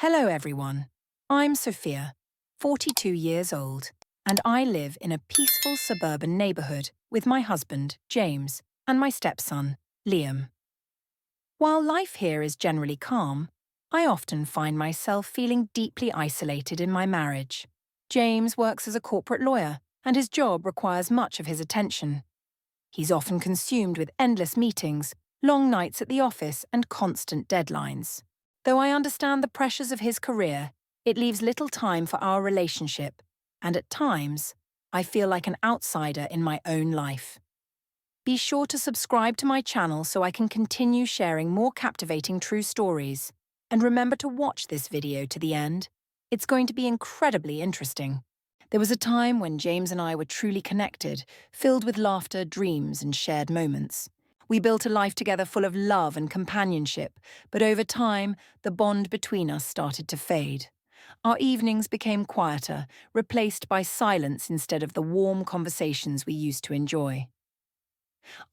Hello everyone, I'm Sophia, 42 years old, and I live in a peaceful suburban neighbourhood with my husband, James, and my stepson, Liam. While life here is generally calm, I often find myself feeling deeply isolated in my marriage. James works as a corporate lawyer, and his job requires much of his attention. He's often consumed with endless meetings, long nights at the office, and constant deadlines. Though I understand the pressures of his career, it leaves little time for our relationship, and at times, I feel like an outsider in my own life. Be sure to subscribe to my channel so I can continue sharing more captivating true stories. And remember to watch this video to the end. It's going to be incredibly interesting. There was a time when James and I were truly connected, filled with laughter, dreams, and shared moments. We built a life together full of love and companionship, but over time, the bond between us started to fade. Our evenings became quieter, replaced by silence instead of the warm conversations we used to enjoy.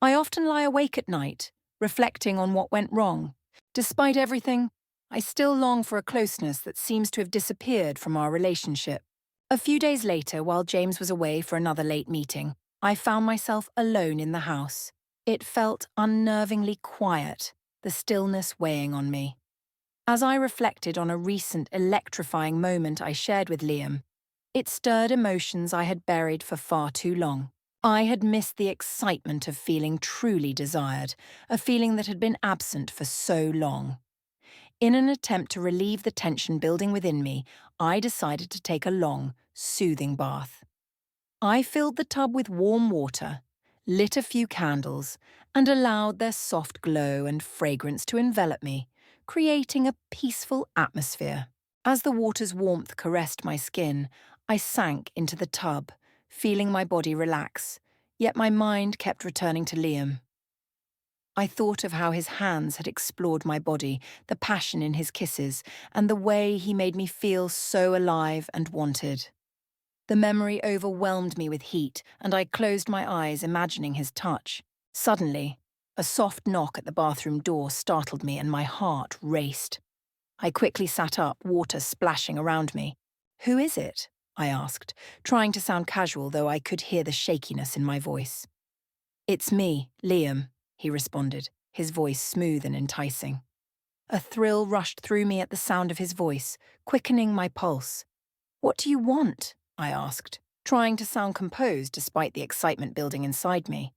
I often lie awake at night, reflecting on what went wrong. Despite everything, I still long for a closeness that seems to have disappeared from our relationship. A few days later, while James was away for another late meeting, I found myself alone in the house. It felt unnervingly quiet, the stillness weighing on me. As I reflected on a recent electrifying moment I shared with Liam, it stirred emotions I had buried for far too long. I had missed the excitement of feeling truly desired, a feeling that had been absent for so long. In an attempt to relieve the tension building within me, I decided to take a long, soothing bath. I filled the tub with warm water, lit a few candles, and allowed their soft glow and fragrance to envelop me, creating a peaceful atmosphere. As the water's warmth caressed my skin, I sank into the tub, feeling my body relax, yet my mind kept returning to Liam. I thought of how his hands had explored my body, the passion in his kisses, and the way he made me feel so alive and wanted. The memory overwhelmed me with heat, and I closed my eyes, imagining his touch. Suddenly, a soft knock at the bathroom door startled me and my heart raced. I quickly sat up, water splashing around me. "Who is it?" I asked, trying to sound casual, though I could hear the shakiness in my voice. "It's me, Liam," he responded, his voice smooth and enticing. A thrill rushed through me at the sound of his voice, quickening my pulse. "What do you want?" I asked, trying to sound composed despite the excitement building inside me.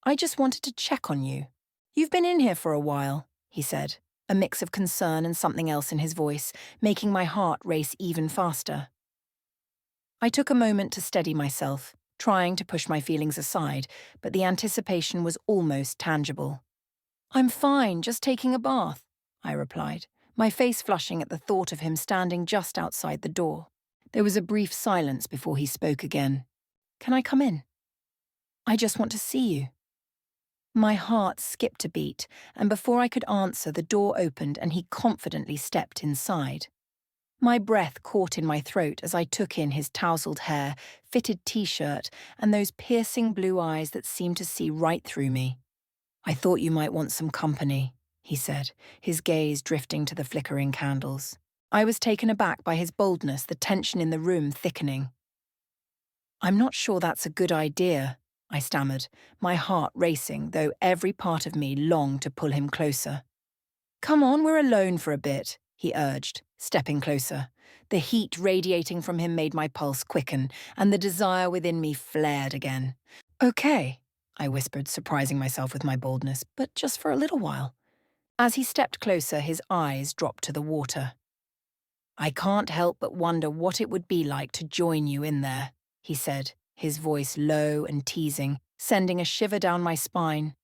"I just wanted to check on you. You've been in here for a while," he said, a mix of concern and something else in his voice, making my heart race even faster. I took a moment to steady myself, trying to push my feelings aside, but the anticipation was almost tangible. "I'm fine, just taking a bath," I replied, my face flushing at the thought of him standing just outside the door. There was a brief silence before he spoke again. "Can I come in?" "I just want to see you." My heart skipped a beat, and before I could answer, the door opened and he confidently stepped inside. My breath caught in my throat as I took in his tousled hair, fitted t-shirt, and those piercing blue eyes that seemed to see right through me. "I thought you might want some company," he said, his gaze drifting to the flickering candles. I was taken aback by his boldness, the tension in the room thickening. "I'm not sure that's a good idea," I stammered, my heart racing, though every part of me longed to pull him closer. "Come on, we're alone for a bit," he urged, stepping closer. The heat radiating from him made my pulse quicken, and the desire within me flared again. "Okay," I whispered, surprising myself with my boldness, "but just for a little while." As he stepped closer, his eyes dropped to the water. "I can't help but wonder what it would be like to join you in there," he said, his voice low and teasing, sending a shiver down my spine.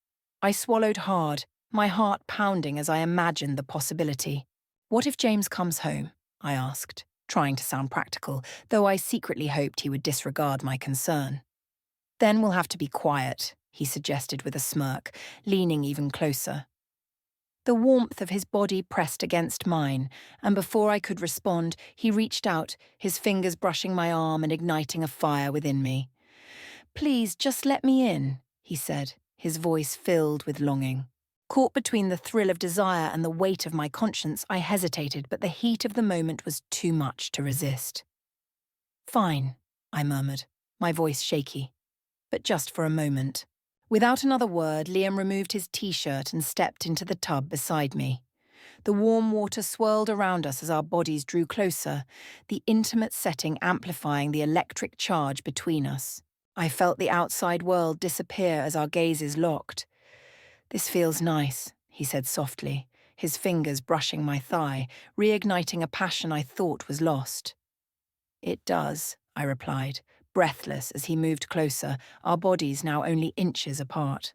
I swallowed hard, my heart pounding as I imagined the possibility. "What if James comes home?" I asked, trying to sound practical, though I secretly hoped he would disregard my concern. "Then we'll have to be quiet," he suggested with a smirk, leaning even closer. The warmth of his body pressed against mine, and before I could respond, he reached out, his fingers brushing my arm and igniting a fire within me. "Please, just let me in," he said, his voice filled with longing. Caught between the thrill of desire and the weight of my conscience, I hesitated, but the heat of the moment was too much to resist. "Fine," I murmured, my voice shaky. "But just for a moment." Without another word, Liam removed his t-shirt and stepped into the tub beside me. The warm water swirled around us as our bodies drew closer, the intimate setting amplifying the electric charge between us. I felt the outside world disappear as our gazes locked. "This feels nice," he said softly, his fingers brushing my thigh, reigniting a passion I thought was lost. "It does," I replied, breathless as he moved closer, our bodies now only inches apart.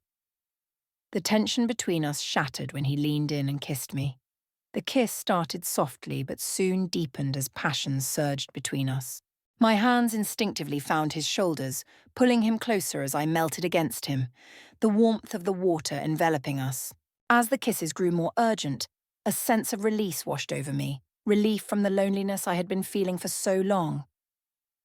The tension between us shattered when he leaned in and kissed me. The kiss started softly but soon deepened as passion surged between us. My hands instinctively found his shoulders, pulling him closer as I melted against him, the warmth of the water enveloping us. As the kisses grew more urgent, a sense of release washed over me, relief from the loneliness I had been feeling for so long.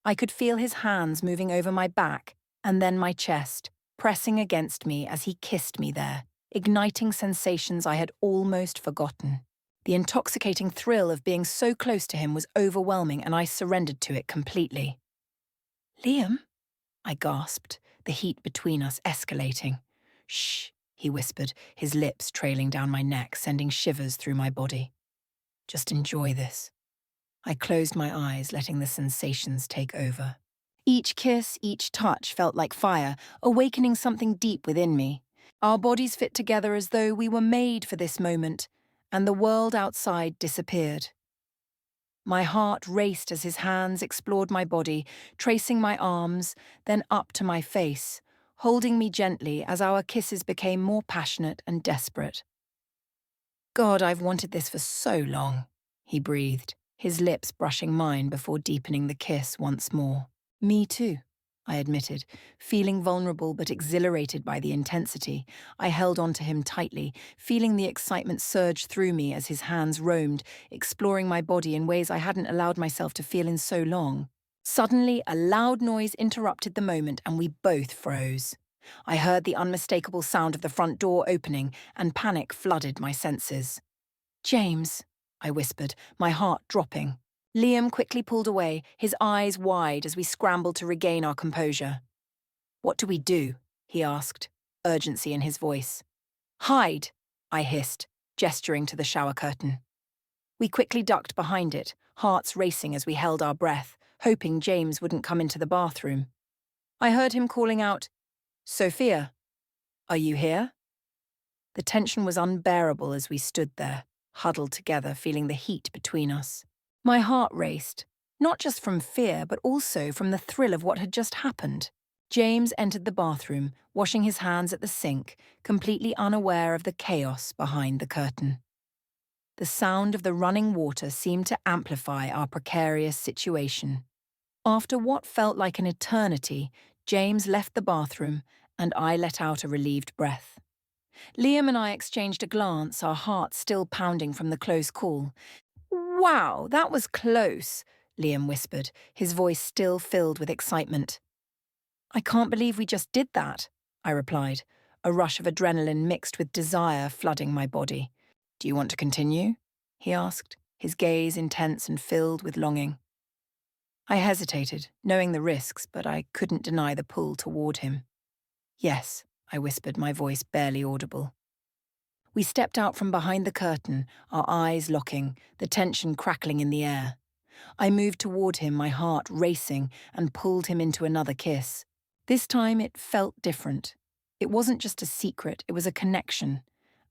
I could feel his hands moving over my back and then my chest, pressing against me as he kissed me there, igniting sensations I had almost forgotten. The intoxicating thrill of being so close to him was overwhelming, and I surrendered to it completely. "Liam?" I gasped, the heat between us escalating. "Shh," he whispered, his lips trailing down my neck, sending shivers through my body. "Just enjoy this." I closed my eyes, letting the sensations take over. Each kiss, each touch felt like fire, awakening something deep within me. Our bodies fit together as though we were made for this moment, and the world outside disappeared. My heart raced as his hands explored my body, tracing my arms, then up to my face, holding me gently as our kisses became more passionate and desperate. "God, I've wanted this for so long," he breathed, his lips brushing mine before deepening the kiss once more. "Me too," I admitted, feeling vulnerable but exhilarated by the intensity. I held onto him tightly, feeling the excitement surge through me as his hands roamed, exploring my body in ways I hadn't allowed myself to feel in so long. Suddenly, a loud noise interrupted the moment and we both froze. I heard the unmistakable sound of the front door opening, and panic flooded my senses. "James," I whispered, my heart dropping. Liam quickly pulled away, his eyes wide as we scrambled to regain our composure. "What do we do?" he asked, urgency in his voice. "Hide," I hissed, gesturing to the shower curtain. We quickly ducked behind it, hearts racing as we held our breath, hoping James wouldn't come into the bathroom. I heard him calling out, "Sophia, are you here?" The tension was unbearable as we stood there, huddled together, feeling the heat between us. My heart raced, not just from fear, but also from the thrill of what had just happened. James entered the bathroom, washing his hands at the sink, completely unaware of the chaos behind the curtain. The sound of the running water seemed to amplify our precarious situation. After what felt like an eternity, James left the bathroom, and I let out a relieved breath. Liam and I exchanged a glance, our hearts still pounding from the close call. "Wow, that was close," Liam whispered, his voice still filled with excitement. "I can't believe we just did that," I replied, a rush of adrenaline mixed with desire flooding my body. "Do you want to continue?" he asked, his gaze intense and filled with longing. I hesitated, knowing the risks, but I couldn't deny the pull toward him. "Yes," I whispered, my voice barely audible. We stepped out from behind the curtain, our eyes locking, the tension crackling in the air. I moved toward him, my heart racing, and pulled him into another kiss. This time it felt different. It wasn't just a secret, it was a connection,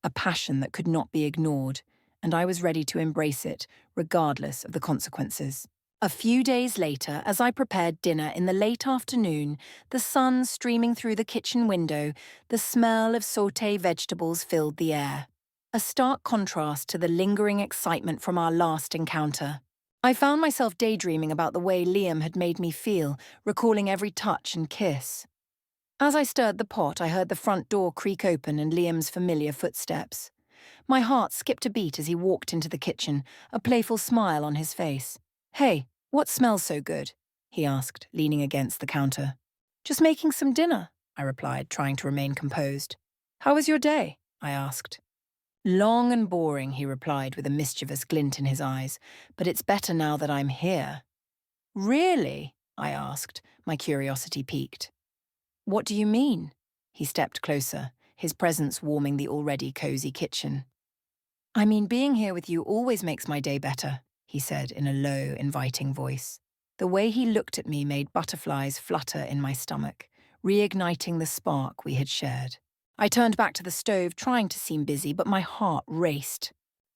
a passion that could not be ignored, and I was ready to embrace it, regardless of the consequences. A few days later, as I prepared dinner in the late afternoon, the sun streaming through the kitchen window, the smell of sauté vegetables filled the air. A stark contrast to the lingering excitement from our last encounter. I found myself daydreaming about the way Liam had made me feel, recalling every touch and kiss. As I stirred the pot, I heard the front door creak open and Liam's familiar footsteps. My heart skipped a beat as he walked into the kitchen, a playful smile on his face. "Hey, what smells so good?" he asked, leaning against the counter. "Just making some dinner," I replied, trying to remain composed. "How was your day?" I asked. Long and boring, he replied with a mischievous glint in his eyes, but it's better now that I'm here. Really? I asked, my curiosity piqued. What do you mean? He stepped closer, his presence warming the already cozy kitchen. I mean, being here with you always makes my day better, he said in a low, inviting voice. The way he looked at me made butterflies flutter in my stomach, reigniting the spark we had shared. I turned back to the stove, trying to seem busy, but my heart raced.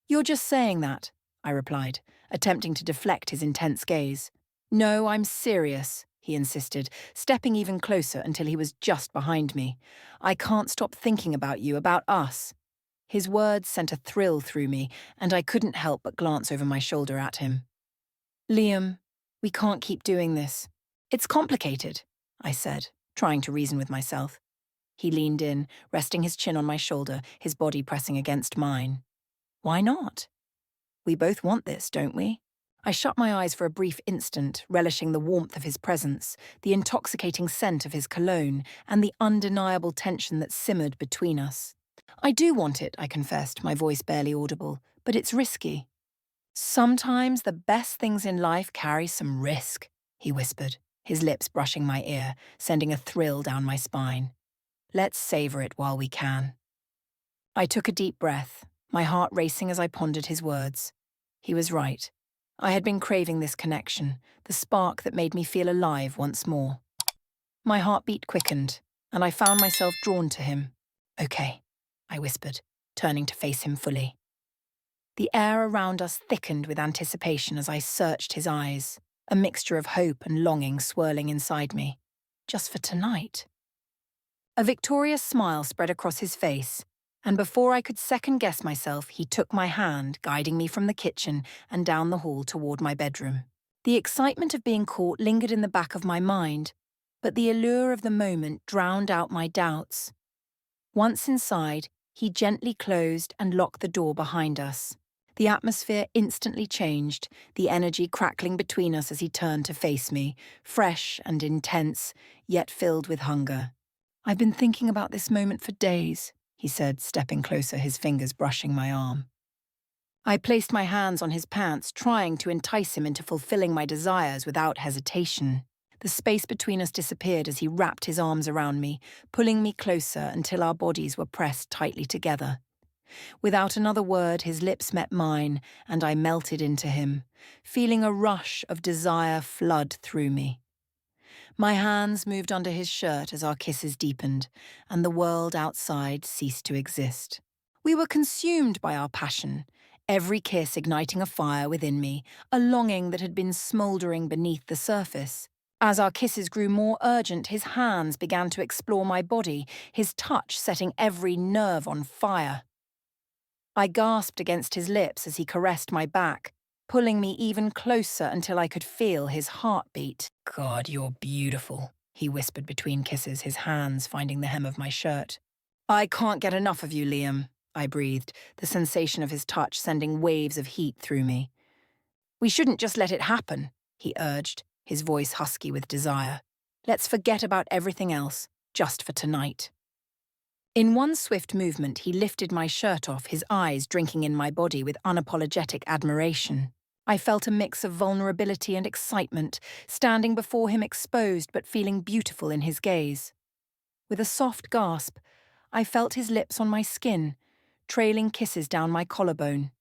You're just saying that, I replied, attempting to deflect his intense gaze. No, I'm serious, he insisted, stepping even closer until he was just behind me. I can't stop thinking about you, about us. His words sent a thrill through me, and I couldn't help but glance over my shoulder at him. Liam, we can't keep doing this. It's complicated, I said, trying to reason with myself. He leaned in, resting his chin on my shoulder, his body pressing against mine. Why not? We both want this, don't we? I shut my eyes for a brief instant, relishing the warmth of his presence, the intoxicating scent of his cologne, and the undeniable tension that simmered between us. I do want it, I confessed, my voice barely audible, but it's risky. Sometimes the best things in life carry some risk, he whispered, his lips brushing my ear, sending a thrill down my spine. Let's savor it while we can. I took a deep breath, my heart racing as I pondered his words. He was right. I had been craving this connection, the spark that made me feel alive once more. My heartbeat quickened, and I found myself drawn to him. Okay, I whispered, turning to face him fully. The air around us thickened with anticipation as I searched his eyes, a mixture of hope and longing swirling inside me. Just for tonight. A victorious smile spread across his face, and before I could second-guess myself, he took my hand, guiding me from the kitchen and down the hall toward my bedroom. The excitement of being caught lingered in the back of my mind, but the allure of the moment drowned out my doubts. Once inside, he gently closed and locked the door behind us. The atmosphere instantly changed, the energy crackling between us as he turned to face me, fresh and intense, yet filled with hunger. I've been thinking about this moment for days, he said, stepping closer, his fingers brushing my arm. I placed my hands on his pants, trying to entice him into fulfilling my desires without hesitation. The space between us disappeared as he wrapped his arms around me, pulling me closer until our bodies were pressed tightly together. Without another word, his lips met mine, and I melted into him, feeling a rush of desire flood through me. My hands moved under his shirt as our kisses deepened, and the world outside ceased to exist. We were consumed by our passion, every kiss igniting a fire within me, a longing that had been smouldering beneath the surface. As our kisses grew more urgent, his hands began to explore my body, his touch setting every nerve on fire. I gasped against his lips as he caressed my back, pulling me even closer until I could feel his heartbeat. God, you're beautiful, he whispered between kisses, his hands finding the hem of my shirt. I can't get enough of you, Liam, I breathed, the sensation of his touch sending waves of heat through me. We shouldn't just let it happen, he urged, his voice husky with desire. Let's forget about everything else, just for tonight. In one swift movement, he lifted my shirt off, his eyes drinking in my body with unapologetic admiration. I felt a mix of vulnerability and excitement, standing before him exposed but feeling beautiful in his gaze. With a soft gasp, I felt his lips on my skin, trailing kisses down my collarbone.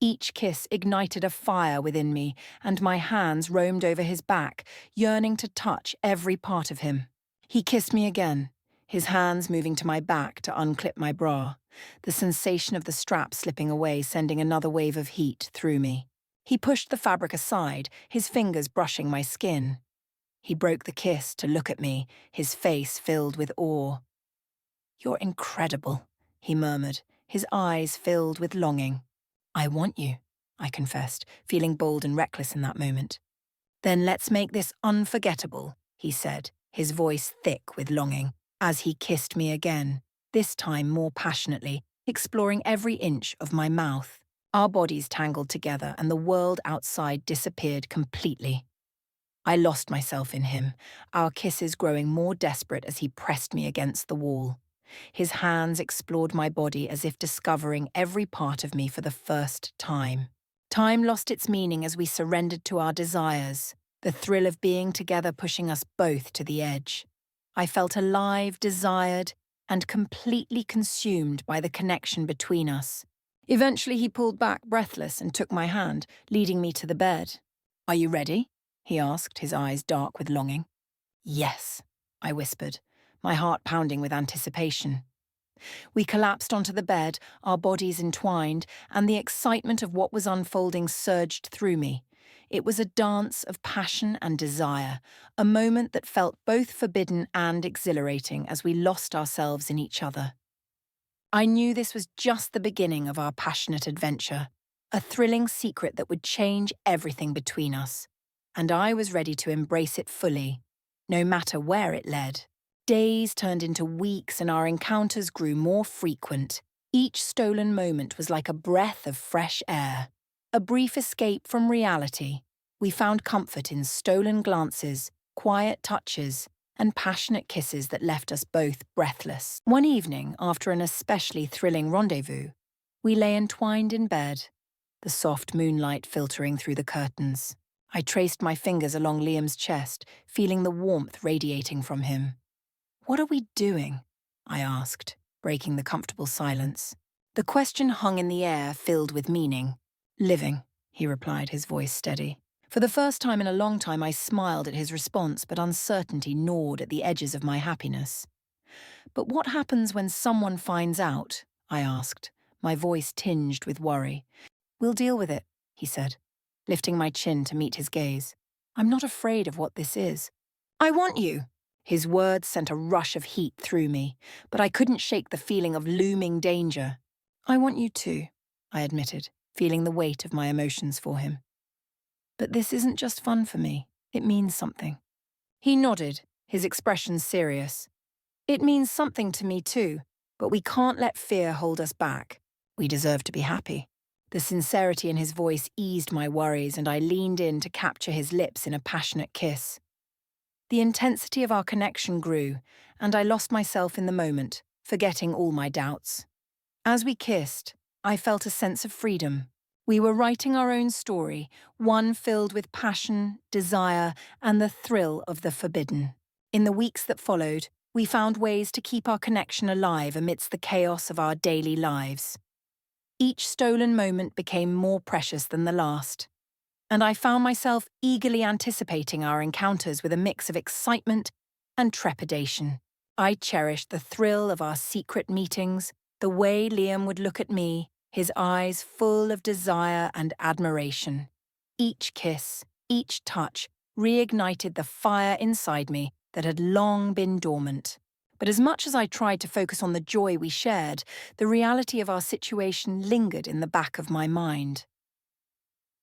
Each kiss ignited a fire within me, and my hands roamed over his back, yearning to touch every part of him. He kissed me again, his hands moving to my back to unclip my bra, the sensation of the strap slipping away sending another wave of heat through me. He pushed the fabric aside, his fingers brushing my skin. He broke the kiss to look at me, his face filled with awe. You're incredible, he murmured, his eyes filled with longing. I want you, I confessed, feeling bold and reckless in that moment. Then let's make this unforgettable, he said, his voice thick with longing, as he kissed me again, this time more passionately, exploring every inch of my mouth. Our bodies tangled together and the world outside disappeared completely. I lost myself in him, our kisses growing more desperate as he pressed me against the wall. His hands explored my body as if discovering every part of me for the first time. Time lost its meaning as we surrendered to our desires, the thrill of being together pushing us both to the edge. I felt alive, desired, and completely consumed by the connection between us. Eventually he pulled back, breathless, and took my hand, leading me to the bed. "Are you ready?" he asked, his eyes dark with longing. "Yes," I whispered, my heart pounding with anticipation. We collapsed onto the bed, our bodies entwined, and the excitement of what was unfolding surged through me. It was a dance of passion and desire, a moment that felt both forbidden and exhilarating as we lost ourselves in each other. I knew this was just the beginning of our passionate adventure, a thrilling secret that would change everything between us, and I was ready to embrace it fully, no matter where it led. Days turned into weeks and our encounters grew more frequent. Each stolen moment was like a breath of fresh air, a brief escape from reality. We found comfort in stolen glances, quiet touches, and passionate kisses that left us both breathless. One evening, after an especially thrilling rendezvous, we lay entwined in bed, the soft moonlight filtering through the curtains. I traced my fingers along Liam's chest, feeling the warmth radiating from him. "What are we doing?" I asked, breaking the comfortable silence. The question hung in the air, filled with meaning. "Living," he replied, his voice steady. For the first time in a long time, I smiled at his response, but uncertainty gnawed at the edges of my happiness. "But what happens when someone finds out?" I asked, my voice tinged with worry. "We'll deal with it," he said, lifting my chin to meet his gaze. "I'm not afraid of what this is." "I want you." His words sent a rush of heat through me, but I couldn't shake the feeling of looming danger. "I want you too," I admitted, feeling the weight of my emotions for him. "But this isn't just fun for me. It means something." He nodded, his expression serious. "It means something to me too, but we can't let fear hold us back. We deserve to be happy." The sincerity in his voice eased my worries, and I leaned in to capture his lips in a passionate kiss. The intensity of our connection grew, and I lost myself in the moment, forgetting all my doubts. As we kissed, I felt a sense of freedom. We were writing our own story, one filled with passion, desire, and the thrill of the forbidden. In the weeks that followed, we found ways to keep our connection alive amidst the chaos of our daily lives. Each stolen moment became more precious than the last, and I found myself eagerly anticipating our encounters with a mix of excitement and trepidation. I cherished the thrill of our secret meetings, the way Liam would look at me, his eyes full of desire and admiration. Each kiss, each touch, reignited the fire inside me that had long been dormant. But as much as I tried to focus on the joy we shared, the reality of our situation lingered in the back of my mind.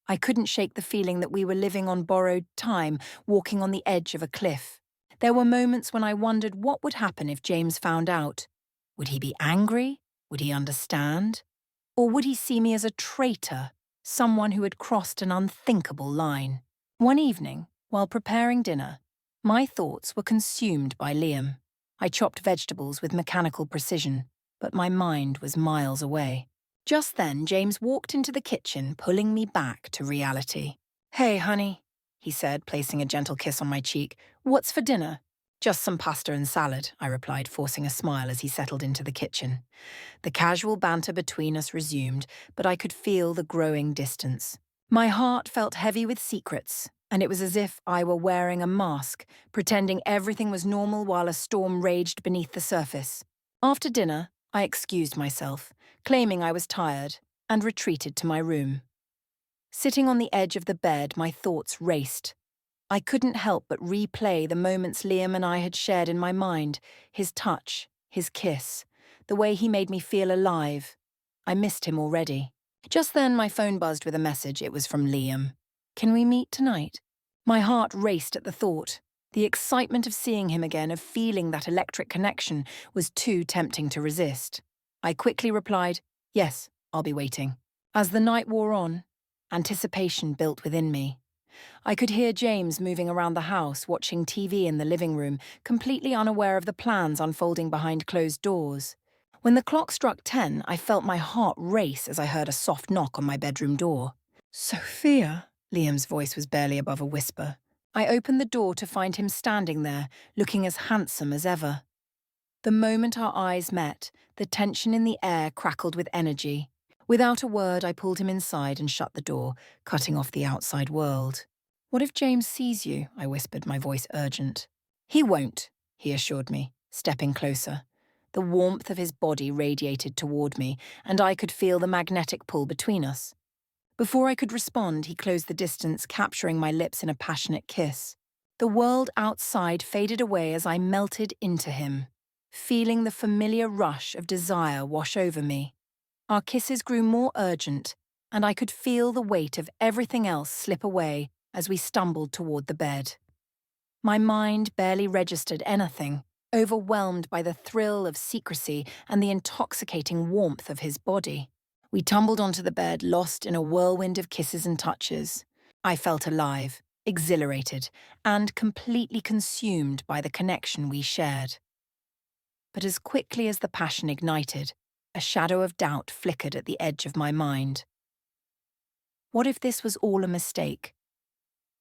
I couldn't shake the feeling that we were living on borrowed time, walking on the edge of a cliff. There were moments when I wondered what would happen if James found out. Would he be angry? Would he understand? Or would he see me as a traitor, someone who had crossed an unthinkable line? One evening, while preparing dinner, my thoughts were consumed by Liam. I chopped vegetables with mechanical precision, but my mind was miles away. Just then, James walked into the kitchen, pulling me back to reality. "Hey, honey," he said, placing a gentle kiss on my cheek. "What's for dinner?" "Just some pasta and salad," I replied, forcing a smile as he settled into the kitchen. The casual banter between us resumed, but I could feel the growing distance. My heart felt heavy with secrets, and it was as if I were wearing a mask, pretending everything was normal while a storm raged beneath the surface. After dinner, I excused myself, claiming I was tired, and retreated to my room. Sitting on the edge of the bed, my thoughts raced. I couldn't help but replay the moments Liam and I had shared in my mind, his touch, his kiss, the way he made me feel alive. I missed him already. Just then, my phone buzzed with a message. It was from Liam. "Can we meet tonight?" My heart raced at the thought. The excitement of seeing him again, of feeling that electric connection, was too tempting to resist. I quickly replied, "Yes, I'll be waiting." As the night wore on, anticipation built within me. I could hear James moving around the house, watching TV in the living room, completely unaware of the plans unfolding behind closed doors. When the clock struck 10, I felt my heart race as I heard a soft knock on my bedroom door. Sophia? Liam's voice was barely above a whisper. I opened the door to find him standing there, looking as handsome as ever. The moment our eyes met, the tension in the air crackled with energy. Without a word, I pulled him inside and shut the door, cutting off the outside world. What if James sees you? I whispered, my voice urgent. He won't, he assured me, stepping closer. The warmth of his body radiated toward me, and I could feel the magnetic pull between us. Before I could respond, he closed the distance, capturing my lips in a passionate kiss. The world outside faded away as I melted into him, feeling the familiar rush of desire wash over me. Our kisses grew more urgent, and I could feel the weight of everything else slip away as we stumbled toward the bed. My mind barely registered anything, overwhelmed by the thrill of secrecy and the intoxicating warmth of his body. We tumbled onto the bed, lost in a whirlwind of kisses and touches. I felt alive, exhilarated, and completely consumed by the connection we shared. But as quickly as the passion ignited, a shadow of doubt flickered at the edge of my mind. What if this was all a mistake?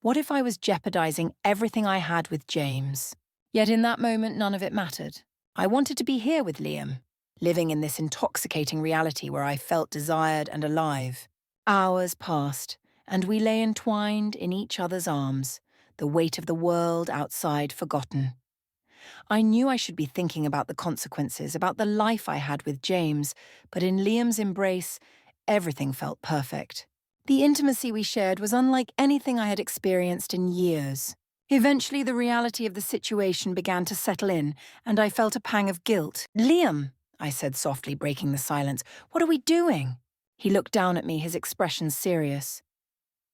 What if I was jeopardizing everything I had with James? Yet in that moment, none of it mattered. I wanted to be here with Liam, living in this intoxicating reality where I felt desired and alive. Hours passed, and we lay entwined in each other's arms, the weight of the world outside forgotten. I knew I should be thinking about the consequences, about the life I had with James, but in Liam's embrace, everything felt perfect. The intimacy we shared was unlike anything I had experienced in years. Eventually, the reality of the situation began to settle in, and I felt a pang of guilt. "Liam," I said softly, breaking the silence, "what are we doing?" He looked down at me, his expression serious.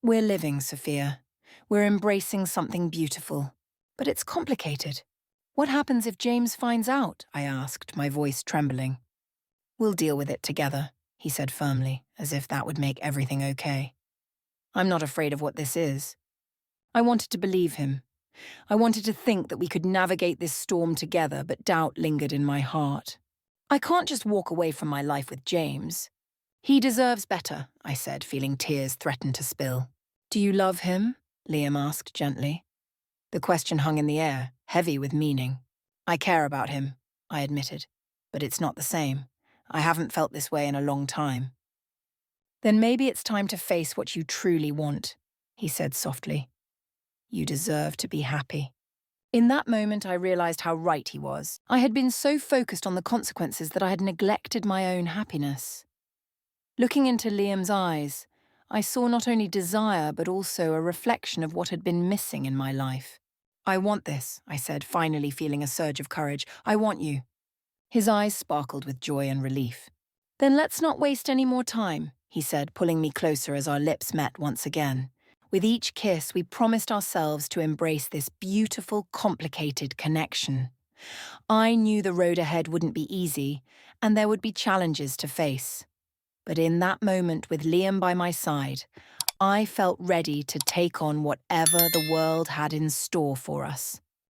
"We're living, Sophia. We're embracing something beautiful. But it's complicated. What happens if James finds out?" I asked, my voice trembling. "We'll deal with it together," he said firmly, as if that would make everything okay. I'm not afraid of what this is. I wanted to believe him. I wanted to think that we could navigate this storm together, but doubt lingered in my heart. I can't just walk away from my life with James. He deserves better, I said, feeling tears threaten to spill. "Do you love him?" Liam asked gently. The question hung in the air, heavy with meaning. "I care about him," I admitted, "but it's not the same. I haven't felt this way in a long time." "Then maybe it's time to face what you truly want," he said softly. "You deserve to be happy." In that moment, I realized how right he was. I had been so focused on the consequences that I had neglected my own happiness. Looking into Liam's eyes, I saw not only desire but also a reflection of what had been missing in my life. "I want this," I said, finally feeling a surge of courage. "I want you." His eyes sparkled with joy and relief. "Then let's not waste any more time," he said, pulling me closer as our lips met once again. With each kiss, we promised ourselves to embrace this beautiful, complicated connection. I knew the road ahead wouldn't be easy, and there would be challenges to face. But in that moment, with Liam by my side, I felt ready to take on whatever the world had in store for us.